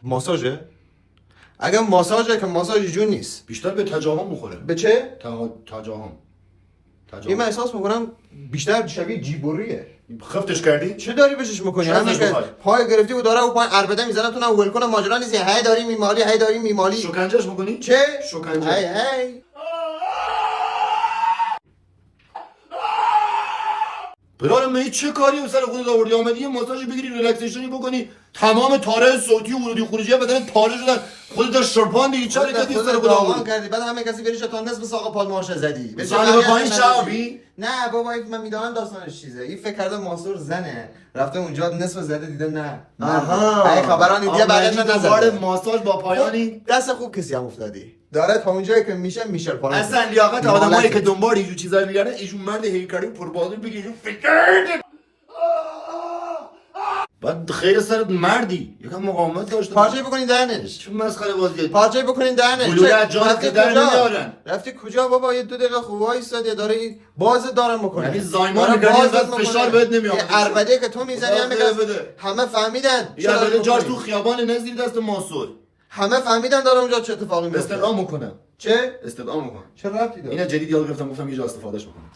ماساژه؟ اگه ماساژه که ماساژ جون نیست. بیشتر به تجاهم میخوره. به چه؟ تجاهم. این من احساس میکنم بیشتر شبیه جیبوریه. خفتش کردی؟ چه داری بهش میکنی؟ چه همین ازش که بخوای؟ پای گرفتی و داره و پای عربده میزنه تو نه ول کنه ماجرا نیست. هی داری میمالی هی داری میمالی. شکنجهش میکنی؟ چه؟ شکنجه. هی برادر من چه کاری به سر خودت آوردی؟ آمدی یه ماساژ بگیری ریلکسیشنی بکنی، تمام تاره صوتی و ورودی خروجی بدن پاره شدن، خودت در شرپان دیگه چه حرکتی سر خودت آوردی؟ کردی بعد همه کسی بریش تا نصف ساق پاد مارش زدی. زنه به پایین شعبی؟ نه بابا من میدونم داستانش چیزه. این فکر کرده ماسور زنه. رفته اونجا نصف زده دیده نه. آها. ای خبران دیگه بعدش نزده. ماساژ با پایانی دست خوب کسی هم افتادی. داره تا اونجایی که میشه میشه پایین. اصلا لیاقت آدمایی که دنبال اینجور چیزا میگردن ایشون مرد هیکلی پربازی بگی فکر بعد خیر سرت مردی یکم مقاومت داشته پارچه بکنین دهنش. چه مسخره بازیه پارچه بکنین دهنش. گلوله از جانت که در نمیارن. رفتی کجا بابا؟ یه 2 دقیقه خوب وایسادی داره این باز دارم میکنه. یعنی زایمان میگردی ازت فشار بهت نمیاد. عربده که تو میزنی همه فهمیدن. یا بده جاش تو خیابان نزدیک دست ماسور. همه فهمیدن داره اونجا چه اتفاقی میفته. استدعا میکنم. چه؟ استدعا میکنم. چه ربطی داره؟ اینا جدید یاد گرفتم گفتم یه جا استفادهش بکنم.